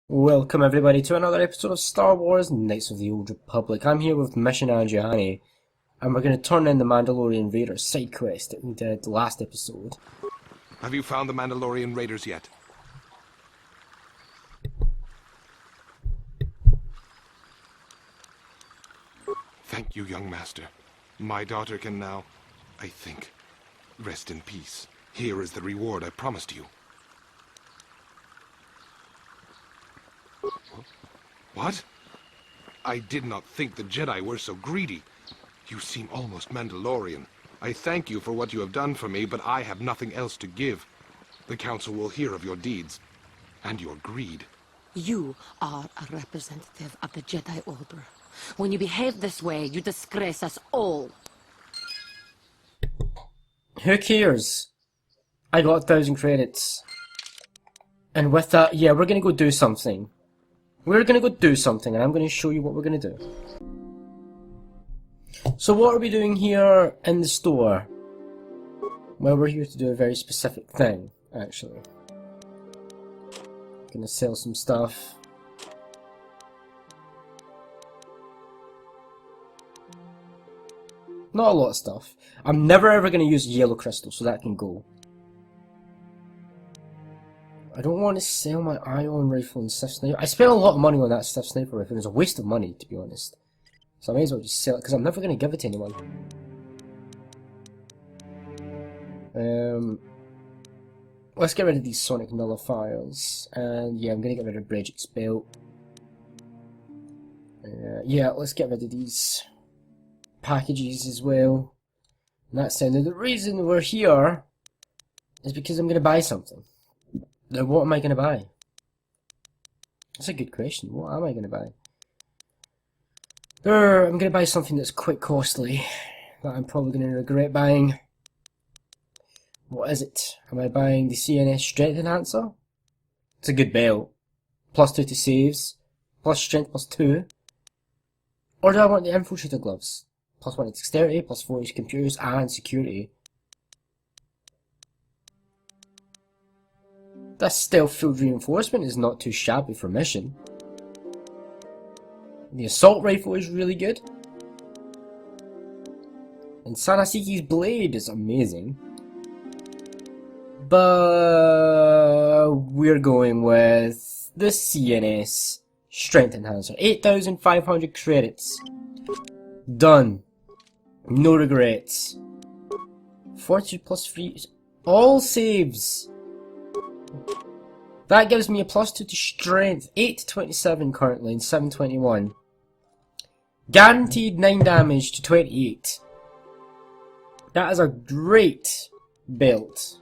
Welcome everybody to another episode of Star Wars Knights of the Old Republic. I'm here with Mission Angiani, and we're going to turn in the Mandalorian Raiders side quest that we did last episode. Have you found the Mandalorian Raiders yet? Thank you, young master. My daughter can now, I think, rest in peace. Here is the reward I promised you. What? I did not think the Jedi were so greedy. You seem almost Mandalorian. I thank you for what you have done for me, but I have nothing else to give. The Council will hear of your deeds, and your greed. You are a representative of the Jedi Order. When you behave this way, you disgrace us all. Who cares? I got 1,000 credits. And with that, yeah, we're going to go do something. We're going to go do something, and I'm going to show you what we're going to do. So what are we doing here in the store? Well, we're here to do a very specific thing, actually. Gonna sell some stuff. Not a lot of stuff. I'm never ever gonna use yellow crystal, so that can go. I don't want to sell my ion rifle and Sith sniper. I spent a lot of money on that Sith sniper rifle. It was a waste of money, to be honest. So I may as well just sell it, because I'm never going to give it to anyone. Let's get rid of these sonic nullifiers. And yeah, I'm going to get rid of Bregic's belt. Yeah, let's get rid of these packages as well. And that's it. Now the reason we're here is because I'm going to buy something. Now, what am I going to buy? That's a good question. What am I going to buy? I'm going to buy something that's quite costly, that I'm probably going to regret buying. What is it? Am I buying the CNS Strength Enhancer? It's a good belt. +2 to saves, plus strength +2. Or do I want the Infiltrator gloves? +1 to dexterity, +4 to computers and security. This stealth field reinforcement is not too shabby for mission. The assault rifle is really good. And Sanasiki's blade is amazing. But we're going with the CNS Strength Enhancer. 8,500 credits. Done. No regrets. 40 plus 3. All saves. That gives me a +2 to strength, 8 to 27 currently, and 721. Guaranteed 9 damage to 28. That is a great belt.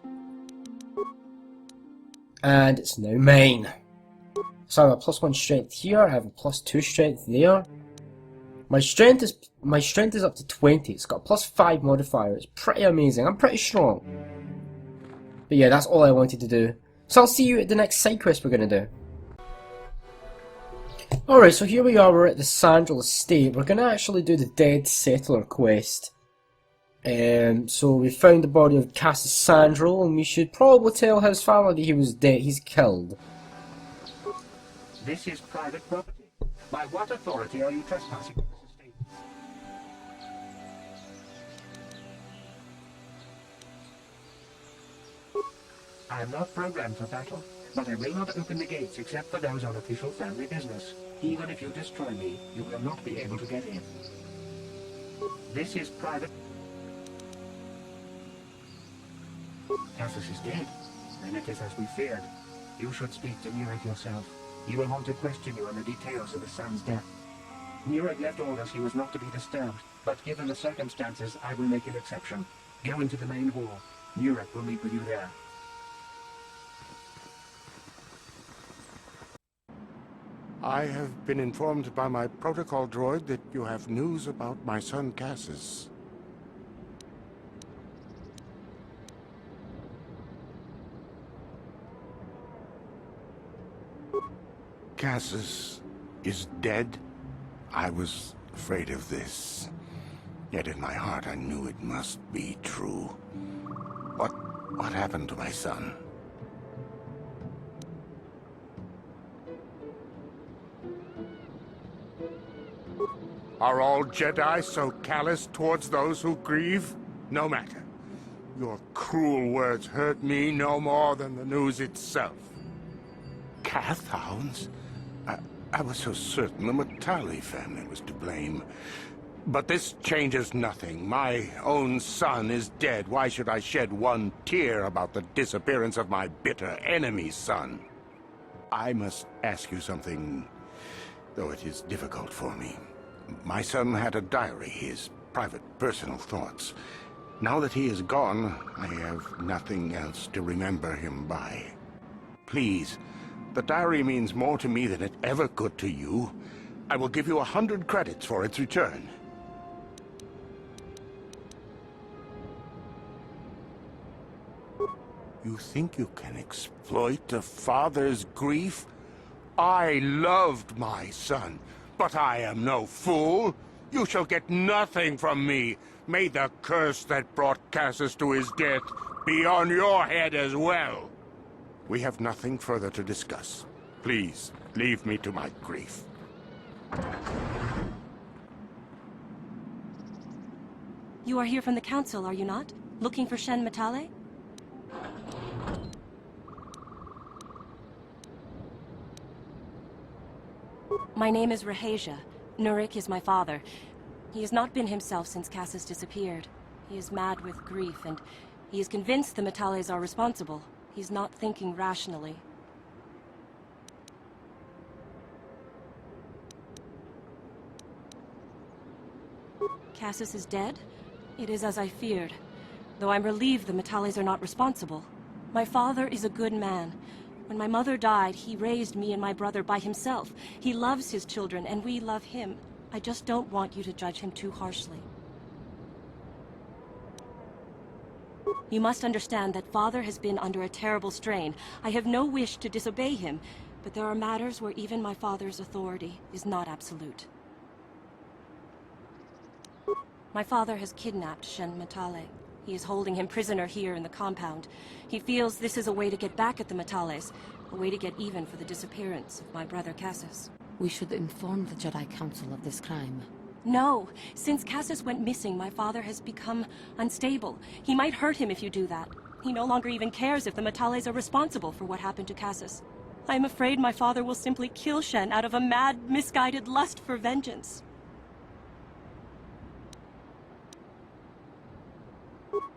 And it's now mine. So I have a +1 strength here, I have a +2 strength there. My strength is up to 20, it's got a +5 modifier, it's pretty amazing, I'm pretty strong. But yeah, that's all I wanted to do. So I'll see you at the next side quest we're going to do. Alright, so here we are, we're at the Sandral Estate. We're going to actually do the Dead Settler quest. So we found the body of Cassius Sandral, and we should probably tell his family that he was dead. He's killed. This is private property. By what authority are you trespassing on this estate? I am not programmed for battle, but I will not open the gates except for those on official family business. Even if you destroy me, you will not be able to get in. This is private... Cassius is dead, and it is as we feared. You should speak to Nureg yourself. He will want to question you on the details of his son's death. Nureg left orders he was not to be disturbed, but given the circumstances, I will make an exception. Go into the main hall. Nureg will meet with you there. I have been informed by my protocol droid that you have news about my son Cassius. Cassius is dead? I was afraid of this. Yet in my heart I knew it must be true. What happened to my son? Are all Jedi so callous towards those who grieve? No matter. Your cruel words hurt me no more than the news itself. Cath hounds? I was so certain the Matali family was to blame. But this changes nothing. My own son is dead. Why should I shed one tear about the disappearance of my bitter enemy's son? I must ask you something, though it is difficult for me. My son had a diary, his private, personal thoughts. Now that he is gone, I have nothing else to remember him by. Please, the diary means more to me than it ever could to you. I will give you 100 credits for its return. You think you can exploit a father's grief? I loved my son, but I am no fool. You shall get nothing from me. May the curse that brought Cassius to his death be on your head as well. We have nothing further to discuss. Please, leave me to my grief. You are here from the Council, are you not? Looking for Shen Matale? My name is Rahasia. Nurik is my father. He has not been himself since Cassius disappeared. He is mad with grief, and he is convinced the Matales are responsible. He's not thinking rationally. Cassius is dead? It is as I feared. Though I'm relieved the Matales are not responsible. My father is a good man. When my mother died, he raised me and my brother by himself. He loves his children, and we love him. I just don't want you to judge him too harshly. You must understand that Father has been under a terrible strain. I have no wish to disobey him, but there are matters where even my father's authority is not absolute. My father has kidnapped Shen Matale. He is holding him prisoner here in the compound. He feels this is a way to get back at the Matales, a way to get even for the disappearance of my brother Cassius. We should inform the Jedi Council of this crime. No. Since Cassius went missing, my father has become unstable. He might hurt him if you do that. He no longer even cares if the Matales are responsible for what happened to Cassius. I am afraid my father will simply kill Shen out of a mad, misguided lust for vengeance.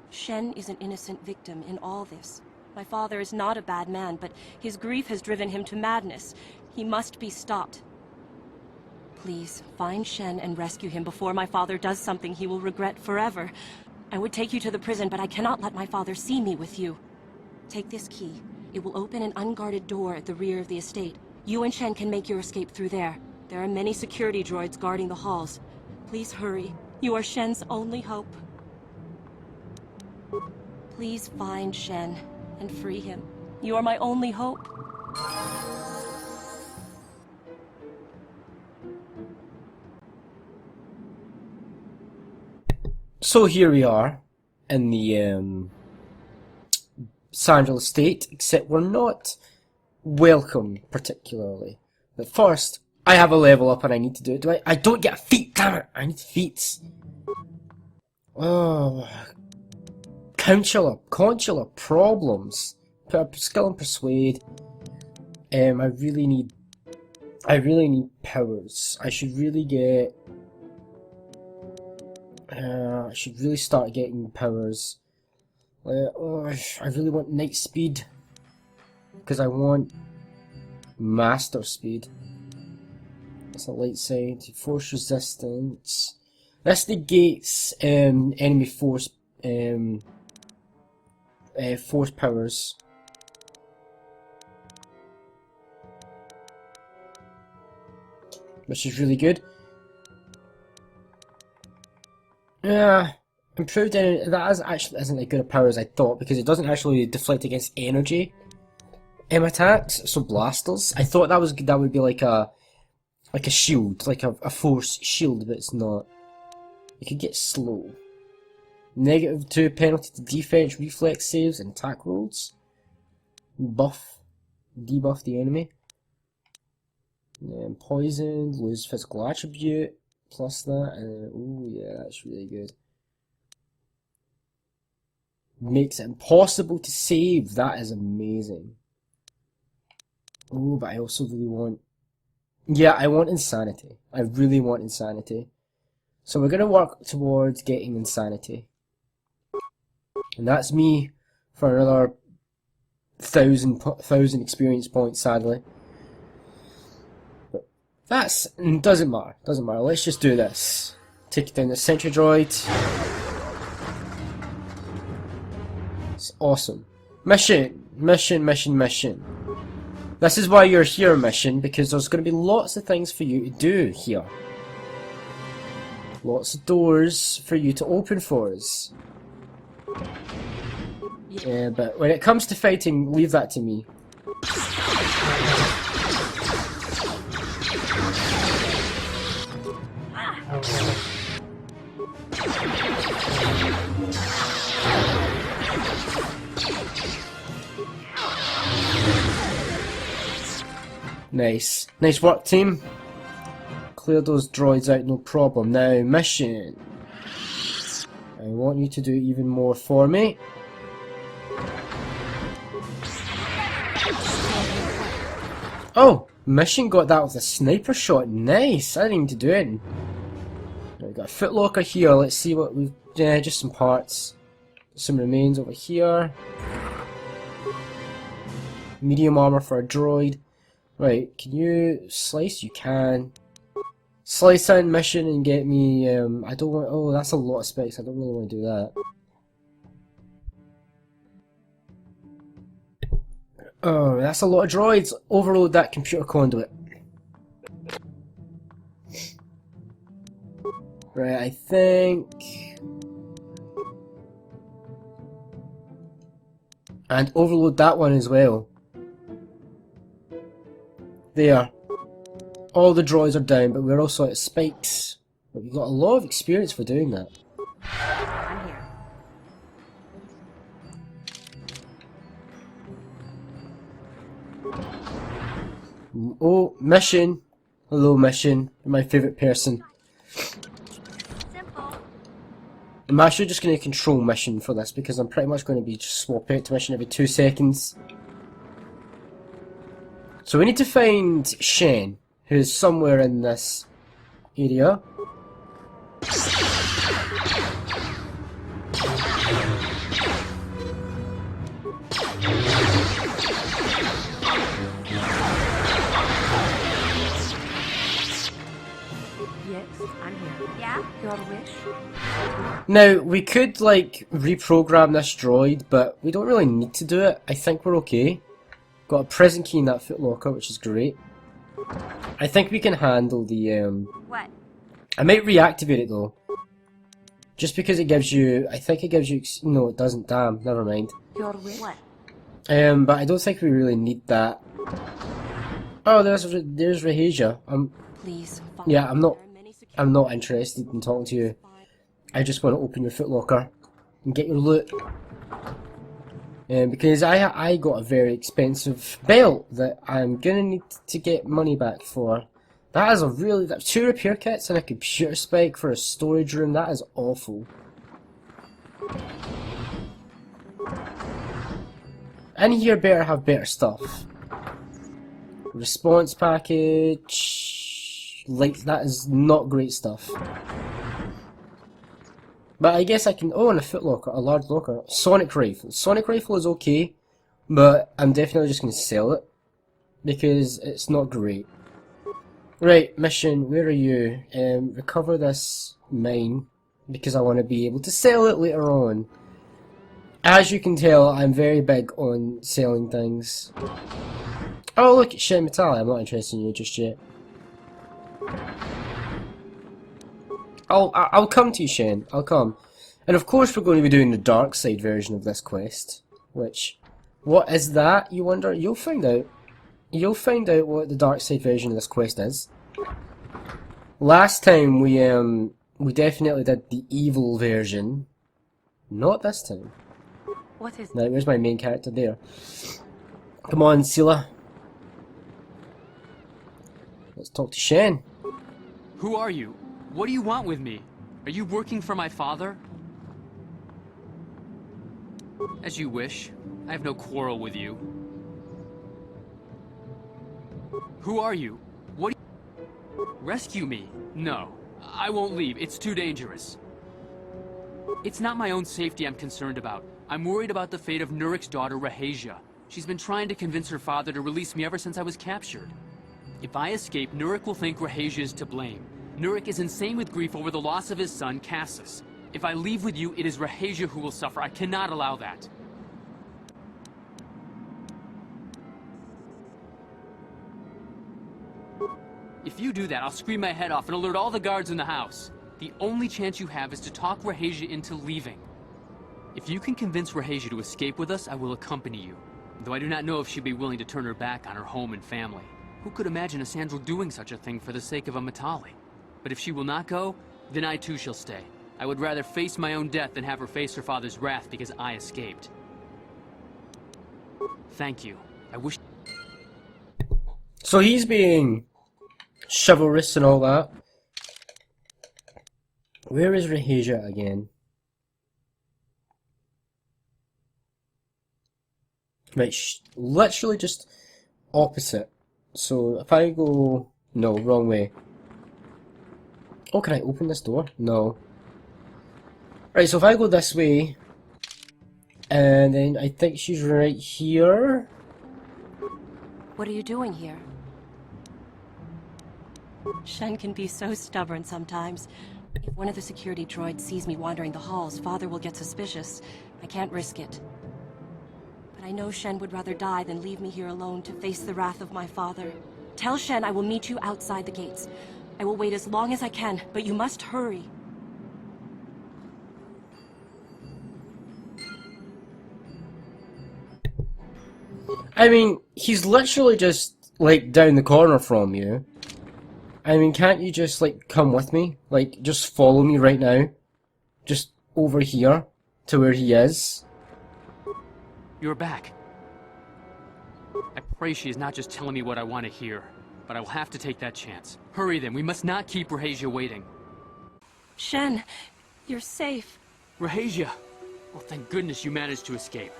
Shen is an innocent victim in all this. My father is not a bad man, but his grief has driven him to madness. He must be stopped. Please, find Shen and rescue him before my father does something he will regret forever. I would take you to the prison, but I cannot let my father see me with you. Take this key. It will open an unguarded door at the rear of the estate. You and Shen can make your escape through there. There are many security droids guarding the halls. Please hurry. You are Shen's only hope. Please find Shen and free him. You are my only hope. So here we are in the Sandral estate, except we're not welcome particularly. But first, I have a level up and I need to do it. I don't get a feat, damn it! I need feats. Oh, consular problems. Skill and persuade. I really need powers. I should really get. I should really start getting powers. I really want night speed because I want master speed. That's a light side. Force resistance. This negates enemy force force powers. Which is really good. Yeah, improved energy. That actually isn't as good a power as I thought because it doesn't actually deflect against energy attacks. So blasters. I thought that would be like a shield, like a force shield, but it's not. You could get slow. -2 penalty to defense, reflex saves, and attack rolls. Debuff the enemy. And poisoned, lose physical attribute. plus that, and oh yeah, that's really good. Makes it impossible to save. That is amazing. Oh, but I also really want... Yeah, I want insanity. I really want insanity. So we're going to work towards getting insanity. And that's me for another 1,000 experience points, sadly. But doesn't matter. Doesn't matter. Let's just do this. Take down the sentry droid. It's awesome. Mission! Mission, mission, mission. This is why you're here, mission, because there's going to be lots of things for you to do here. Lots of doors for you to open for us. Yeah, but when it comes to fighting, leave that to me. Nice. Nice work, team. Clear those droids out, no problem. Now, mission. I want you to do even more for me. Oh! Mission got that with a sniper shot. Nice! I didn't need to do it. We've got a footlocker here. Let's see what we've... Yeah, just some parts. Some remains over here. Medium armor for a droid. Right, can you slice? You can. Slice in mission and get me, I don't want... Oh, that's a lot of space. I don't really want to do that. Oh, that's a lot of droids. Overload that computer conduit. Right, I think... And overload that one as well. There. All the droids are down, but we're also at spikes. But we've got a lot of experience for doing that. I'm here. Oh, mission. Hello, mission. You're my favourite person. Simple. I'm actually just going to control mission for this because I'm pretty much going to be just swapping it to mission every 2 seconds. So we need to find Shen, who's somewhere in this area. Yes, I'm here. Yeah? Your wish? Now, we could, like, reprogram this droid, but we don't really need to do it. I think we're okay. Got a present key in that footlocker, which is great. I think we can handle the, What? I might reactivate it, though. Just because it gives you... I think it gives you... No, it doesn't. Damn, never mind. Your wish? What? But I don't think we really need that. Oh, there's Rahasia. Please. Yeah, I'm not interested in talking to you. I just want to open your footlocker and get your loot. Because I got a very expensive belt that I'm gonna need to get money back for. That is a really... That's 2 repair kits and a computer spike for a storage room. That is awful. In here better have better stuff. Response package... Like, that is not great stuff. But I guess I can... Oh, and a footlocker, a large locker. Sonic rifle. Sonic rifle is okay, but I'm definitely just going to sell it. Because it's not great. Right, mission, where are you? Recover this mine, because I want to be able to sell it later on. As you can tell, I'm very big on selling things. Oh, look, it's Shen Matali. I'm not interested in you just yet. I'll come to you, Shen. I'll come. And of course we're going to be doing the dark side version of this quest. Which... What is that, you wonder? You'll find out. You'll find out what the dark side version of this quest is. Last time we definitely did the evil version. Not this time. What is... Now, where's my main character? There. Come on, Sela. Let's talk to Shen. Who are you? What do you want with me? Are you working for my father? As you wish. I have no quarrel with you. Who are you? What do you... Rescue me? No. I won't leave. It's too dangerous. It's not my own safety I'm concerned about. I'm worried about the fate of Nurik's daughter, Rahasia. She's been trying to convince her father to release me ever since I was captured. If I escape, Nurik will think Rahasia is to blame. Nurik is insane with grief over the loss of his son, Cassus. If I leave with you, it is Rahasia who will suffer. I cannot allow that. If you do that, I'll scream my head off and alert all the guards in the house. The only chance you have is to talk Rahasia into leaving. If you can convince Rahasia to escape with us, I will accompany you. Though I do not know if she'd be willing to turn her back on her home and family. Who could imagine a Sandral doing such a thing for the sake of a Matali? But if she will not go, then I too shall stay. I would rather face my own death than have her face her father's wrath because I escaped. Thank you. I wish... So he's being chivalrous and all that. Where is Rahasia again? Right, literally just opposite. So if I go... No, wrong way. Oh, can I open this door? No. Right, so if I go this way, and then I think she's right here. What are you doing here? Shen can be so stubborn sometimes. If one of the security droids sees me wandering the halls, Father will get suspicious. I can't risk it. But I know Shen would rather die than leave me here alone to face the wrath of my father. Tell Shen I will meet you outside the gates. I will wait as long as I can, but you must hurry. I mean, he's literally just, like, down the corner from you. I mean, can't you just, like, come with me? Like, just follow me right now. Just over here, to where he is. You're back. I pray she is not just telling me what I want to hear, but I will have to take that chance. Hurry then, we must not keep Rahasia waiting. Shen, you're safe. Rahasia! Well, thank goodness you managed to escape.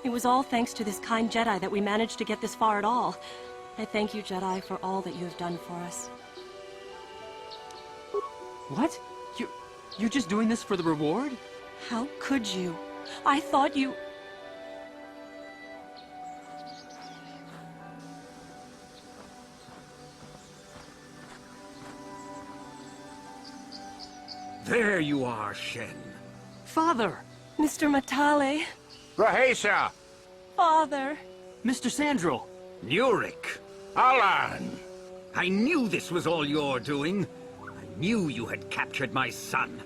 It was all thanks to this kind Jedi that we managed to get this far at all. I thank you, Jedi, for all that you have done for us. What? You're just doing this for the reward? How could you? I thought you... There you are, Shen. Father! Mr. Matale. Rahasia! Father. Mr. Sandral! Nurik! Alan! I knew this was all your doing. I knew you had captured my son.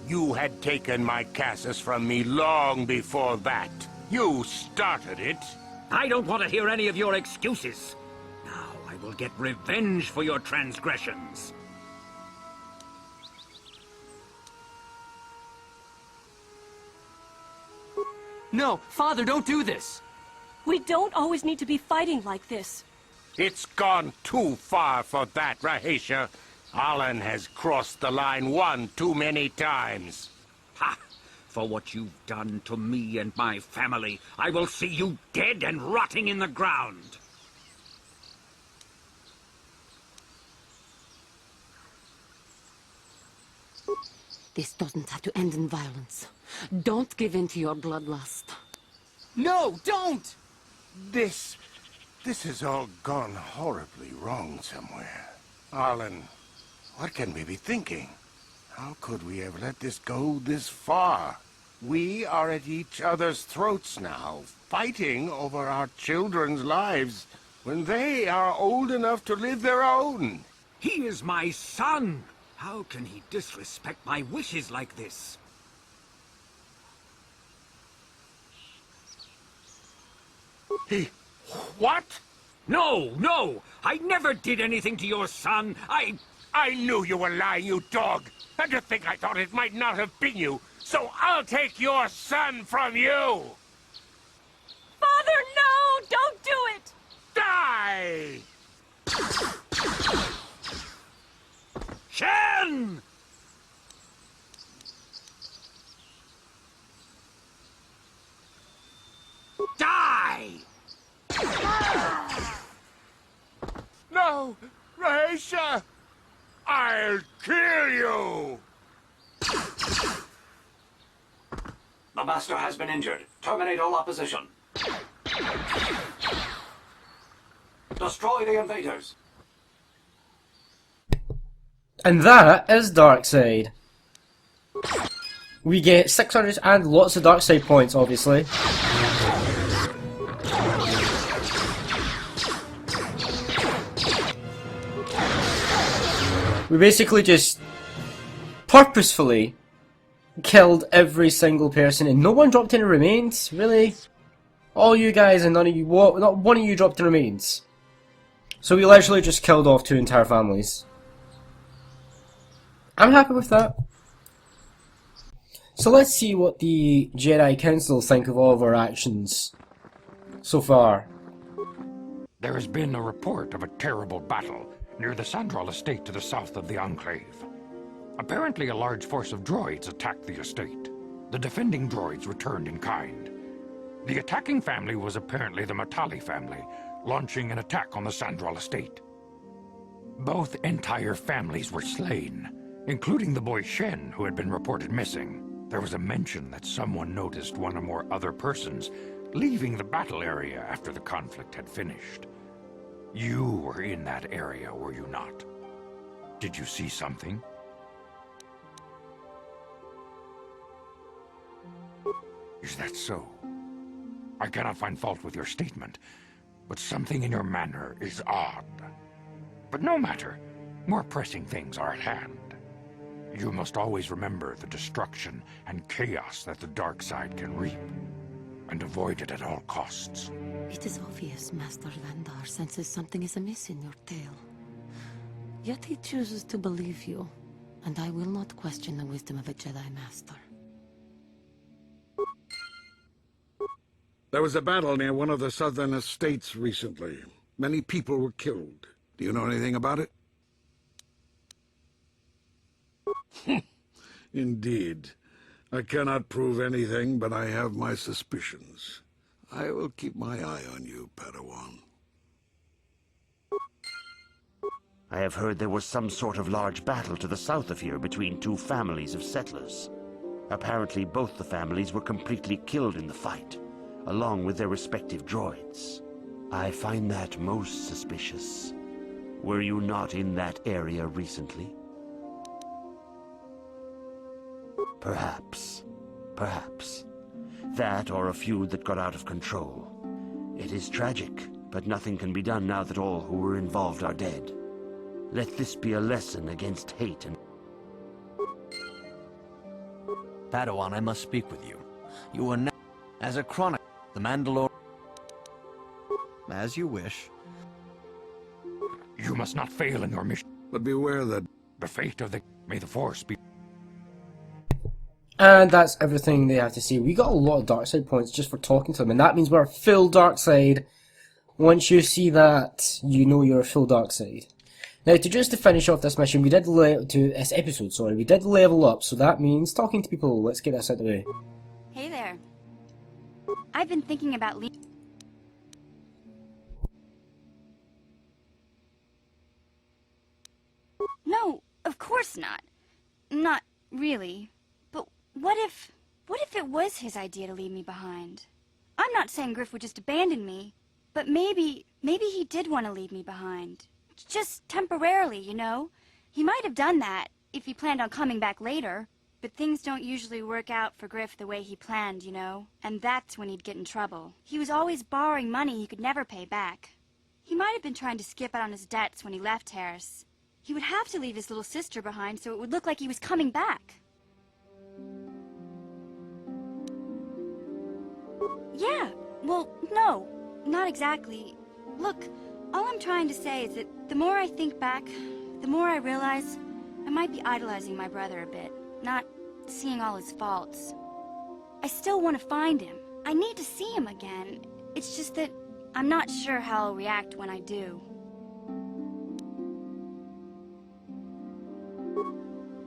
You had taken my Cassus from me long before that. You started it. I don't want to hear any of your excuses. Now I will get revenge for your transgressions. No! Father, don't do this! We don't always need to be fighting like this. It's gone too far for that, Rahasia. Alan has crossed the line one too many times. Ha! For what you've done to me and my family, I will see you dead and rotting in the ground. This doesn't have to end in violence. Don't give in to your bloodlust. No, don't! This has all gone horribly wrong somewhere. Alan, what can we be thinking? How could we have let this go this far? We are at each other's throats now, fighting over our children's lives, when they are old enough to live their own. He is my son! How can he disrespect my wishes like this? What? No, no! I never did anything to your son. I knew you were lying, you dog. And to think I thought it might not have been you. So I'll take your son from you. Father, no! Don't do it! Die! Shen! go. Raisha! I'll kill you! The Master has been injured. Terminate all opposition. Destroy the invaders. And that is Darkseid. We get 600 and lots of Darkseid points, obviously. We basically just purposefully killed every single person and no one dropped any remains, really? All you guys and none of you, not one of you dropped any remains. So we literally just killed off 2 entire families. I'm happy with that. So let's see what the Jedi Council think of all of our actions so far. There has been a report of a terrible battle near the Sandral estate to the south of the Enclave. Apparently a large force of droids attacked the estate. The defending droids returned in kind. The attacking family was apparently the Matali family, launching an attack on the Sandral estate. Both entire families were slain, including the boy Shen, who had been reported missing. There was a mention that someone noticed one or more other persons leaving the battle area after the conflict had finished. You were in that area, were you not? Did you see something? Is that so? I cannot find fault with your statement, but something in your manner is odd. But no matter, more pressing things are at hand. You must always remember the destruction and chaos that the dark side can reap, and avoid it at all costs. It is obvious Master Vandar senses something is amiss in your tale. Yet he chooses to believe you, and I will not question the wisdom of a Jedi Master. There was a battle near one of the southern estates recently. Many people were killed. Do you know anything about it? Indeed. I cannot prove anything, but I have my suspicions. I will keep my eye on you, Padawan. I have heard there was some sort of large battle to the south of here between 2 families of settlers. Apparently both the families were completely killed in the fight, along with their respective droids. I find that most suspicious. Were you not in that area recently? Perhaps. Perhaps. That or a feud that got out of control. It is tragic, but nothing can be done now that all who were involved are dead. Let this be a lesson against hate and... Padawan, I must speak with you. You are now, as a chronicle, the Mandalore... As you wish. You must not fail in your mission. But beware that... The fate of the... May the Force be... And that's everything they have to say. We got a lot of Darkseid points just for talking to them, and that means we're full Darkseid. Once you see that, you know you're full Darkseid. Now, to finish off this mission, this episode, we did level up, so that means talking to people. Let's get this out of the way. Hey there. I've been thinking about No, of course not. Not really. But what if it was his idea to leave me behind? I'm not saying Griff would just abandon me, but maybe he did want to leave me behind. Just temporarily, you know? He might have done that if he planned on coming back later, but things don't usually work out for Griff the way he planned, you know? And that's when he'd get in trouble. He was always borrowing money he could never pay back. He might have been trying to skip out on his debts when he left Harris. He would have to leave his little sister behind so it would look like he was coming back. Yeah, well, no, not exactly. Look, all I'm trying to say is that the more I think back, the more I realize I might be idolizing my brother a bit, not seeing all his faults. I still want to find him. I need to see him again. It's just that I'm not sure how I'll react when I do.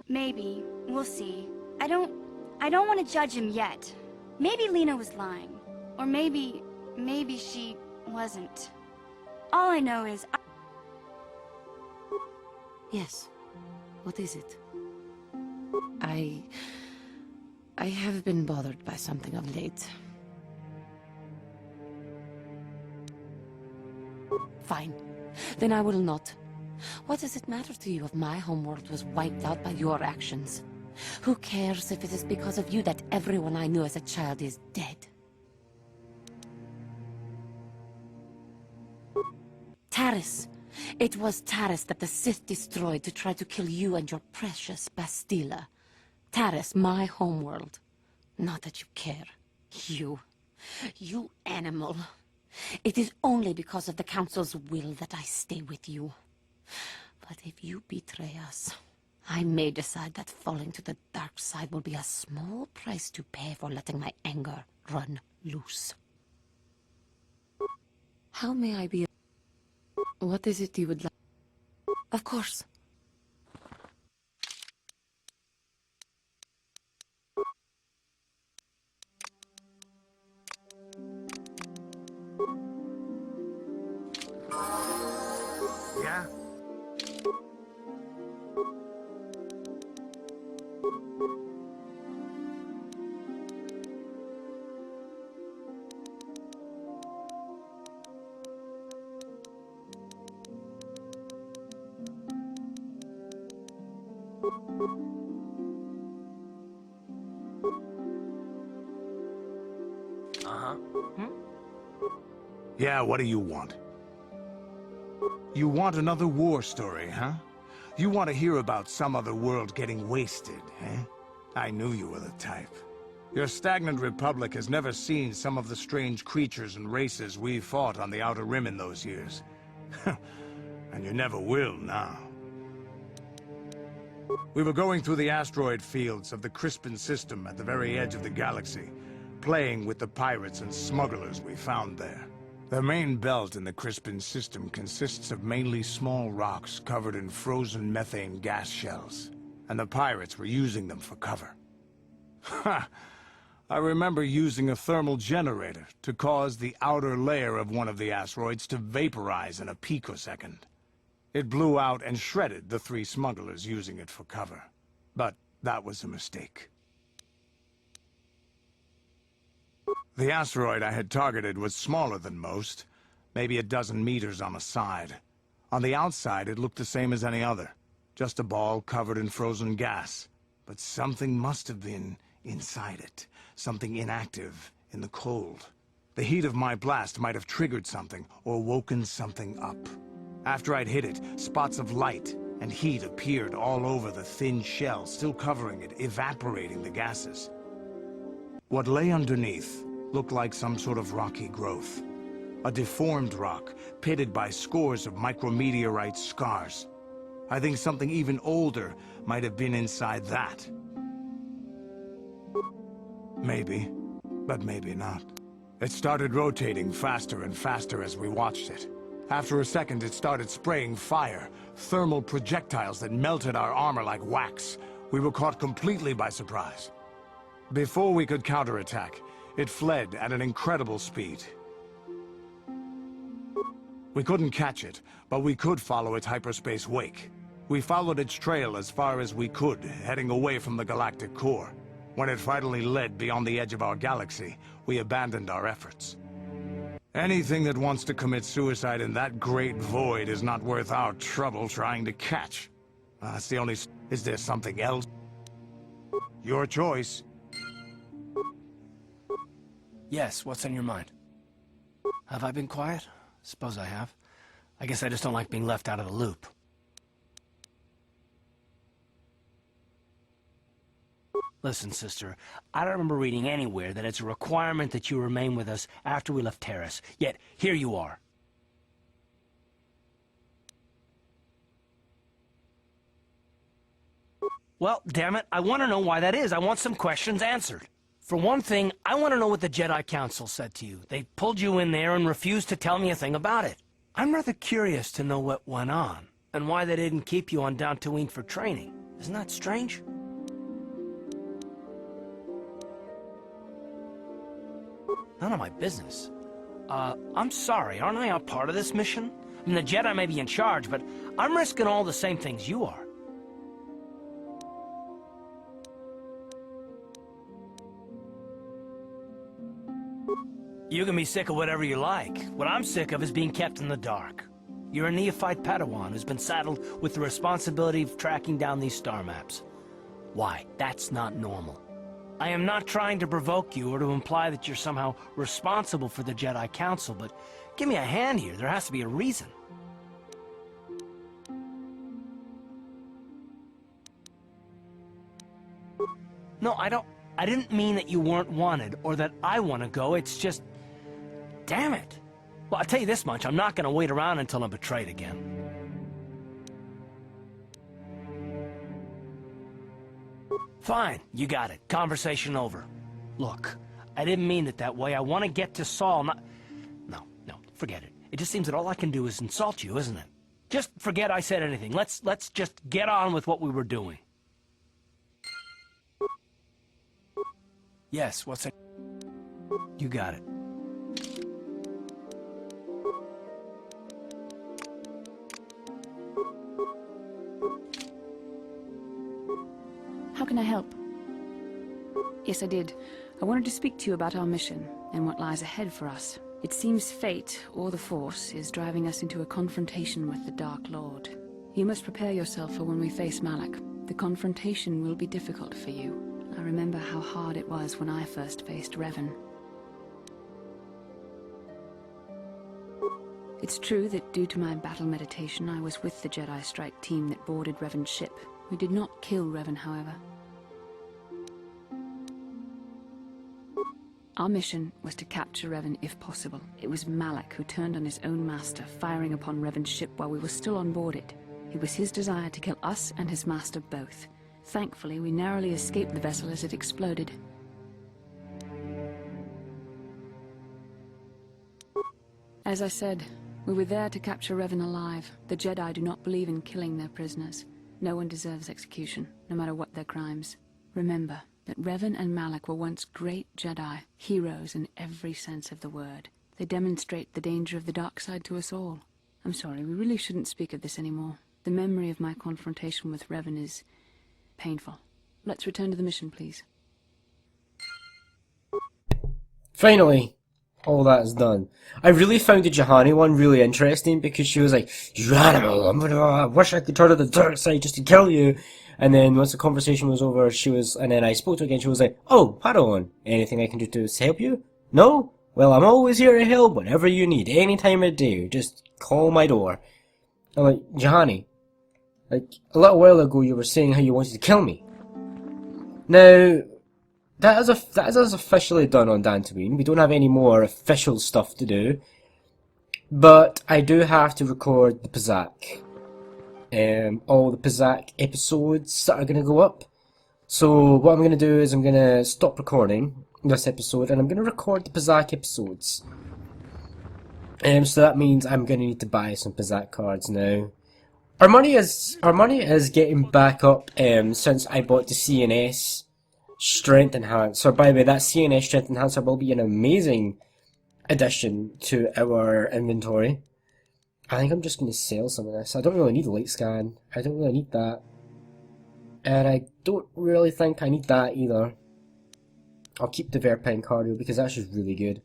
Maybe. We'll see. I don't want to judge him yet. Maybe Lena was lying. Or maybe she wasn't. All I know is Yes. What is it? I have been bothered by something of late. Fine. Then I will not. What does it matter to you if my homeworld was wiped out by your actions? Who cares if it is because of you that everyone I knew as a child is dead? Taris. It was Taris that the Sith destroyed to try to kill you and your precious Bastila. Taris, my homeworld. Not that you care. You animal. It is only because of the Council's will that I stay with you. But if you betray us, I may decide that falling to the dark side will be a small price to pay for letting my anger run loose. How may I be? What is it you would like? Of course. Yeah? Yeah, what do you want? You want another war story, huh? You want to hear about some other world getting wasted, eh? I knew you were the type. Your stagnant republic has never seen some of the strange creatures and races we fought on the Outer Rim in those years. And you never will now. We were going through the asteroid fields of the Crispin system at the very edge of the galaxy, playing with the pirates and smugglers we found there. The main belt in the Crispin system consists of mainly small rocks covered in frozen methane gas shells, and the pirates were using them for cover. Ha! I remember using a thermal generator to cause the outer layer of one of the asteroids to vaporize in a picosecond. It blew out and shredded the 3 smugglers using it for cover. But that was a mistake. The asteroid I had targeted was smaller than most, maybe a dozen meters on a side. On the outside, it looked the same as any other, just a ball covered in frozen gas. But something must have been inside it, something inactive in the cold. The heat of my blast might have triggered something or woken something up. After I'd hit it, spots of light and heat appeared all over the thin shell, still covering it, evaporating the gases. What lay underneath looked like some sort of rocky growth. A deformed rock, pitted by scores of micrometeorite scars. I think something even older might have been inside that. Maybe, but maybe not. It started rotating faster and faster as we watched it. After a second, it started spraying fire, thermal projectiles that melted our armor like wax. We were caught completely by surprise. Before we could counterattack, it fled at an incredible speed. We couldn't catch it, but we could follow its hyperspace wake. We followed its trail as far as we could, heading away from the galactic core. When it finally led beyond the edge of our galaxy, we abandoned our efforts. Anything that wants to commit suicide in that great void is not worth our trouble trying to catch. That's the only... Is there something else? Your choice. Yes, what's on your mind? Have I been quiet? Suppose I have. I guess I just don't like being left out of the loop. Listen, sister, I don't remember reading anywhere that it's a requirement that you remain with us after we left Terrace. Yet, here you are. Well, damn it, I want to know why that is. I want some questions answered. For one thing, I want to know what the Jedi Council said to you. They pulled you in there and refused to tell me a thing about it. I'm rather curious to know what went on, and why they didn't keep you on Dantooine for training. Isn't that strange? None of my business. I'm sorry, aren't I a part of this mission? I mean, the Jedi may be in charge, but I'm risking all the same things you are. You can be sick of whatever you like. What I'm sick of is being kept in the dark. You're a neophyte Padawan who's been saddled with the responsibility of tracking down these star maps. Why? That's not normal. I am not trying to provoke you or to imply that you're somehow responsible for the Jedi Council, but give me a hand here. There has to be a reason. No, I didn't mean that you weren't wanted or that I want to go. It's just... Damn it. Well, I'll tell you this much. I'm not going to wait around until I'm betrayed again. Fine, you got it. Conversation over. Look, I didn't mean it that way. I want to get to Saul, not... No, forget it. It just seems that all I can do is insult you, isn't it? Just forget I said anything. Let's just get on with what we were doing. Yes, what's it? You got it. How can I help? Yes, I did. I wanted to speak to you about our mission and what lies ahead for us. It seems fate, or the Force, is driving us into a confrontation with the Dark Lord. You must prepare yourself for when we face Malak. The confrontation will be difficult for you. I remember how hard it was when I first faced Revan. It's true that due to my battle meditation, I was with the Jedi Strike team that boarded Revan's ship. We did not kill Revan, however. Our mission was to capture Revan if possible. It was Malak who turned on his own master, firing upon Revan's ship while we were still on board it. It was his desire to kill us and his master both. Thankfully, we narrowly escaped the vessel as it exploded. As I said, we were there to capture Revan alive. The Jedi do not believe in killing their prisoners. No one deserves execution, no matter what their crimes. Remember that Revan and Malak were once great Jedi, heroes in every sense of the word. They demonstrate the danger of the dark side to us all. I'm sorry, we really shouldn't speak of this anymore. The memory of my confrontation with Revan is painful. Let's return to the mission, please. Finally, all that is done. I really found the Juhani one really interesting because she was like, "You animal! I wish I could turn to the dark side just to kill you." And then once the conversation was over, and then I spoke to her again. She was like, "Oh, Padawan, anything I can do to help you? No? Well, I'm always here to help whatever you need, any time of day. Just call my door." I'm like, Juhani, like a little while ago, you were saying how you wanted to kill me. Now, that is officially done on Dantooine. We don't have any more official stuff to do. But I do have to record the Pizak. All the Pizak episodes that are going to go up. So what I'm going to do is I'm going to stop recording this episode and I'm going to record the Pizak episodes. So that means I'm going to need to buy some Pizak cards now. Our money is getting back up since I bought the CNS Strength Enhancer. By the way, that CNS Strength Enhancer will be an amazing addition to our inventory. I think I'm just going to sell some of this. I don't really need a light scan. I don't really need that. And I don't really think I need that either. I'll keep the Verpine cardio because that's just really good.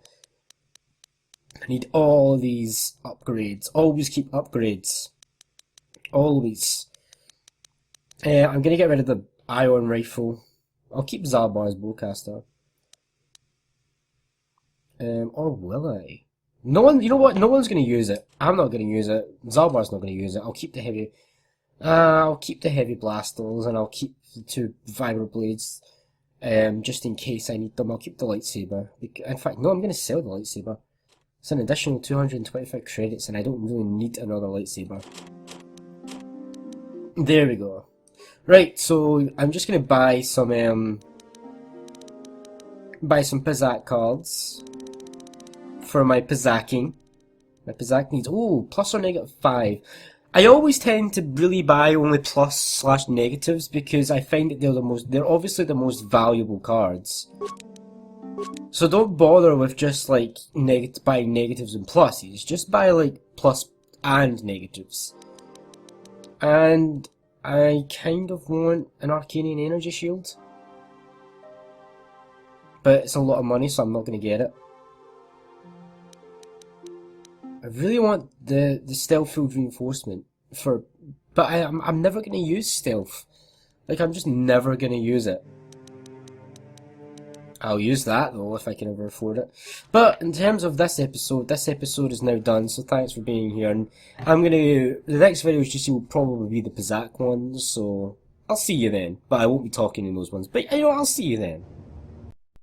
I need all these upgrades. Always keep upgrades. Always. I'm going to get rid of the ion rifle. I'll keep Zalbar's bowcaster. Or will I? No one, you know what? No one's going to use it. I'm not going to use it. Zalbar's not going to use it. I'll keep the heavy. I'll keep the heavy blasters and I'll keep the 2 vibroblades. Just in case I need them. I'll keep the lightsaber. In fact, no, I'm going to sell the lightsaber. It's an additional 225 credits, and I don't really need another lightsaber. There we go. Right, so I'm just going to buy some Pizak cards for my Pizaking. My Pizak needs, plus or -5. I always tend to really buy only plus/negatives because I find that they're obviously the most valuable cards. So don't bother with just like buying negatives and pluses. Just buy like plus and negatives. And I kind of want an Arcanian energy shield. But it's a lot of money, so I'm not going to get it. I really want the stealth field reinforcement for, but I'm never going to use stealth. Like, I'm just never going to use it. I'll use that though if I can ever afford it. But in terms of this episode is now done. So thanks for being here, and the next video will probably be the Pizak ones. So I'll see you then. But I won't be talking in those ones. But I'll see you then.